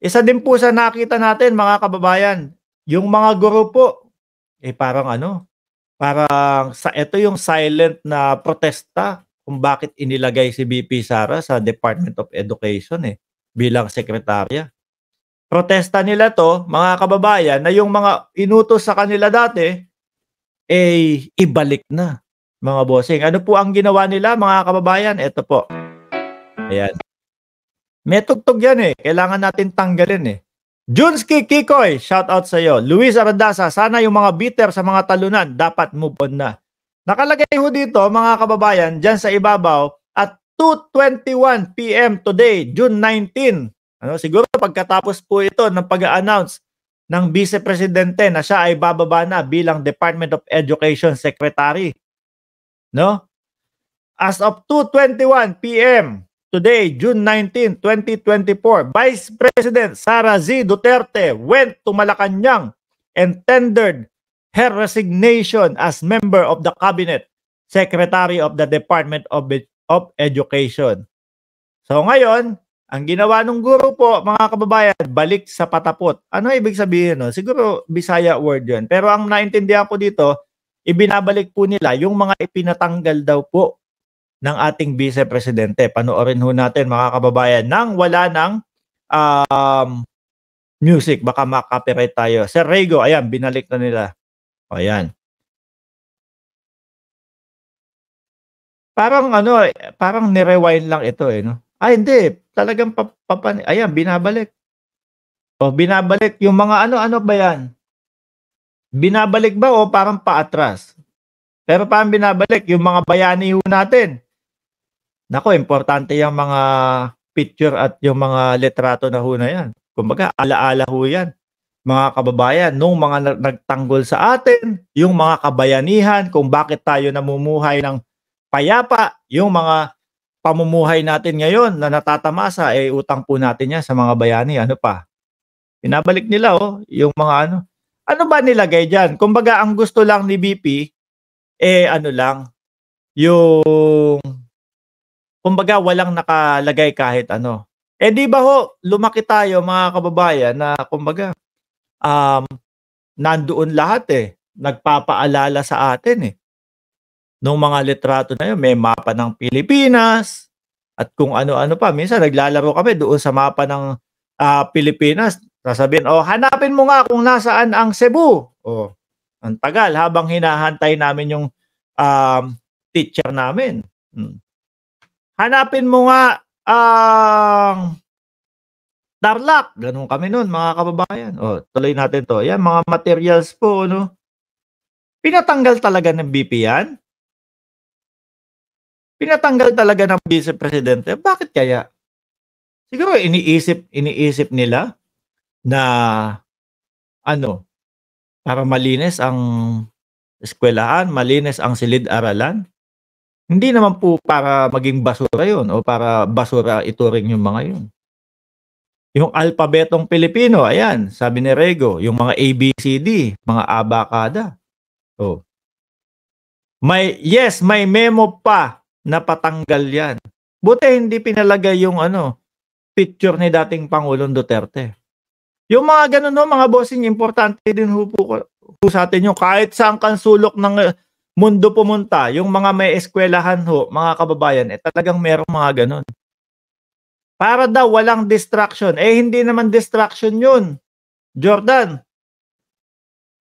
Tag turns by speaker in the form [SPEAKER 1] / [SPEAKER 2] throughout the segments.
[SPEAKER 1] Isa din po sa nakita natin mga kababayan, yung mga guro po, parang ano, parang ito yung silent na protesta kung bakit inilagay si VP Sara sa Department of Education, bilang sekretarya. Protesta nila 'to, mga kababayan, na yung mga inutos sa kanila dati, ibalik na, mga bossing. Ano po ang ginawa nila, mga kababayan? Eto po, ayan. May tugtog yan, kailangan natin tanggalin, Junsky Kikoy, shoutout sa'yo. Luis Arandasa, sana yung mga bitter sa mga talunan, dapat move on na. Nakalagay ho dito, mga kababayan, dyan sa ibabaw, at 2:21 PM today, June 19. Ano, siguro pagkatapos po ito ng pag-a-announce ng Vice Presidente na siya ay bababa na bilang Department of Education Secretary. No? As of 2:21 PM today, June 19, 2024, Vice President Sara Z. Duterte went to Malacanang and tendered her resignation as member of the Cabinet, Secretary of the Department of Education. So ngayon, ang ginawa ng guro po, mga kababayan, balik sa patapot. Ano ibig sabihin? No? Siguro Bisaya word yun. Pero ang naintindihan ko dito, ibinabalik po nila yung mga ipinatanggal daw po ng ating Vice Presidente. Panoorin ho natin, mga kababayan, nang wala ng music. Baka makapiright tayo. Sir Rego, ayan, binalik na nila. O, ayan. Parang ano, parang nirewind lang ito no? Hindi. Talagang ayan, binabalik. O, binabalik. Yung mga ano ba yan? Binabalik ba o parang paatras? Pero parang binabalik yung mga bayani ho natin. Nako, importante yung mga picture at yung mga litrato na ho na yan. Kumbaga, alaala ho yan. Mga kababayan, nung mga nagtanggol sa atin, yung mga kabayanihan, kung bakit tayo namumuhay ng payapa, yung mga pamumuhay natin ngayon na natatamasa, utang po natin yan sa mga bayani. Ano pa? Pinabalik nila, yung mga ano. Ano ba nilagay dyan? Kumbaga, ang gusto lang ni BP, ano lang, yung kumbaga walang nakalagay kahit ano. Di ba ho, lumaki tayo mga kababayan na kumbaga nandoon lahat nagpapaalala sa atin nung mga litrato na yun, may mapa ng Pilipinas at kung ano-ano pa. Minsan naglalaro kami doon sa mapa ng Pilipinas. Sasabihin, hanapin mo nga kung nasaan ang Cebu. Ang tagal habang hinahantay namin yung teacher namin. Hanapin mo nga ang Tarlac. Ganun kami nun, mga kababayan. Tuloy natin to. Yan, mga materials po, no? Pinatanggal talaga ng BP yan? Pinatanggal talaga ng Vice Presidente? Bakit kaya? Siguro iniisip nila na para malinis ang eskwelahan, malinis ang silid-aralan. Hindi naman po para maging basura yun o para basura ituring yung mga yun. Yung alpabetong Pilipino, ayan, sabi ni Rego, yung mga ABCD, mga abakada. May memo pa na patanggal yan. Buti hindi pinalagay yung picture ni dating Pangulong Duterte. Yung mga ganun mga bossing, importante din po sa atin yung kahit saan kang sulok ng mundo pumunta, yung mga may eskwelahan mga kababayan, talagang merong mga ganun. Para daw walang distraction. Hindi naman distraction yun. Jordan.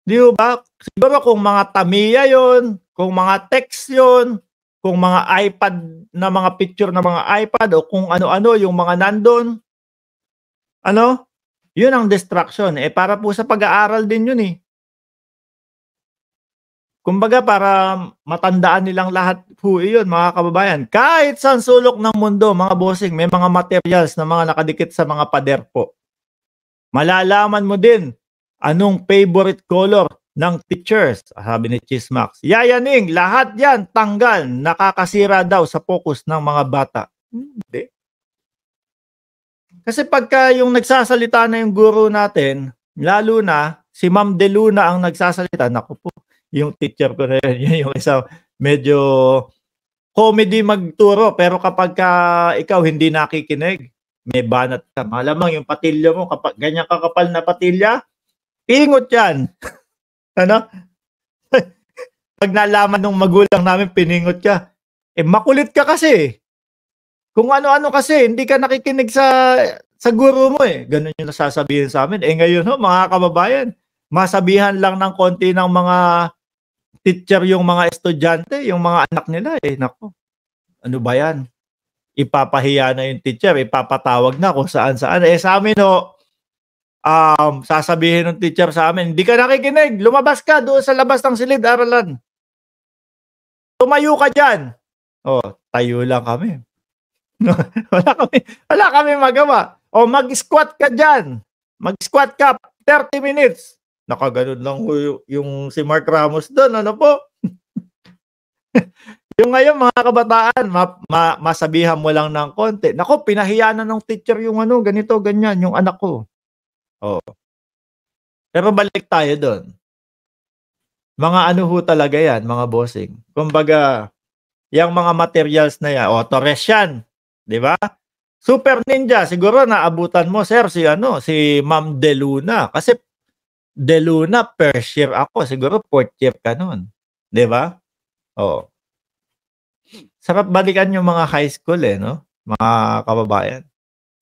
[SPEAKER 1] Di ba? Siguro kung mga Tamiya yun, kung mga text yun, kung mga iPad na mga picture na mga iPad o kung ano-ano yung mga nandun. Yun ang distraction. Para po sa pag-aaral din yun Kumbaga para matandaan nilang lahat yun, mga kababayan. Kahit saan sulok ng mundo, mga bossing, may mga materials na mga nakadikit sa mga pader po. Malalaman mo din anong favorite color ng teachers. Sabi ni Chismax, yayaning, lahat yan, tanggal, nakakasira daw sa focus ng mga bata. Hindi. Kasi pagka yung nagsasalita na yung guro natin, lalo na si Ma'am De Luna ang nagsasalita, naku po, yung teacher ko na yun, yung isang medyo comedy magturo, pero kapag ikaw hindi nakikinig, may banat ka. Malamang yung patilya mo, kapag ganyan kakapal na patilya, pingot yan. Ano? Pag nalaman ng magulang namin, piningot ka. Eh, makulit ka kasi. Kung ano-ano kasi, hindi ka nakikinig sa guro mo eh. Ganun yung nasasabihin sa amin. Eh ngayon ho, mga kababayan, masabihan lang ng konti ng mga teacher yung mga estudyante, yung mga anak nila eh. Nako, ano ba yan? Ipapahiya na yung teacher, ipapatawag na kung saan-saan. Eh sa amin ho, sasabihin ng teacher sa amin, hindi ka nakikinig, lumabas ka doon sa labas ng silid-aralan. Tumayo ka dyan. Oh, tayo lang kami. wala kami magawa. O mag-squat ka dyan. Mag-squat ka 30 minutes. Nakaganon lang yung si Mark Ramos doon. Ano po? Yung ngayon mga kabataan, masabihan mo lang ng konti. Nako, pinahiya na ng teacher yung ano, ganito, ganyan, yung anak ko. Oh. Pero balik tayo doon. Mga ano ho talaga yan, mga bossing. Kumbaga, yung mga materials na yan, Torres yan. Di ba? Super Ninja, siguro naabutan mo, sir, si Ma'am De Luna. Kasi De Luna, first year ako. Siguro fourth year ka nun. Di ba? Oo. Sarap balikan yung mga high school eh, no? Mga kababayan.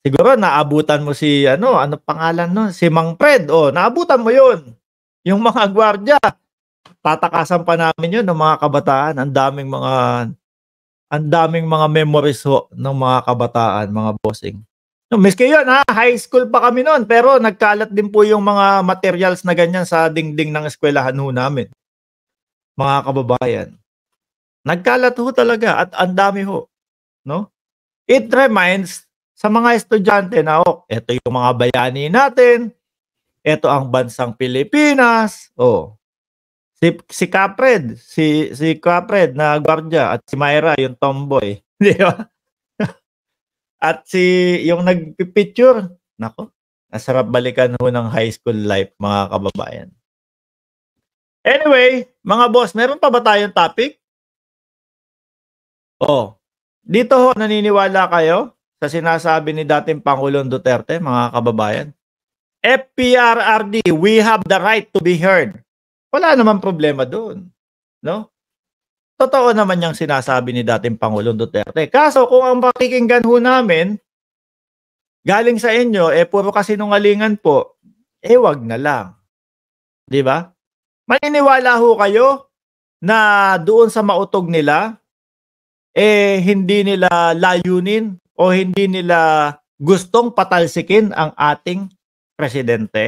[SPEAKER 1] Siguro naabutan mo si, ano pangalan nun? Si Mang Fred. Oh, naabutan mo yun. Yung mga gwardiya. Tatakasan pa namin yun ng mga kabataan. Ang daming mga memories ho ng mga kabataan, mga bossing. No, miski yun ha, high school pa kami noon, pero nagkalat din po yung mga materials na ganyan sa dingding ng eskwelahan ho namin. Mga kababayan. Nagkalat ho talaga at ang dami ho. No? It reminds sa mga estudyante na, ito yung mga bayani natin, ito ang bansang Pilipinas, Si Capred, si Capred na gwardiya at si Myra yung tomboy, di ba? At yung nagpi-picture, nako, masarap balikan ho ng high school life, mga kababayan. Anyway, mga boss, meron pa ba tayong topic? Dito ho, naniniwala kayo sa sinasabi ni dating Pangulong Duterte, mga kababayan? FPRRD, we have the right to be heard. Wala naman problema doon, no? Totoo naman yung sinasabi ni dating Pangulong Duterte. Kaso kung ang pakikinggan ho namin galing sa inyo puro kasinungalingan po, wag na lang. 'Di ba? Maniniwala ho kayo na doon sa mautog nila hindi nila layunin o hindi nila gustong patalsikin ang ating presidente?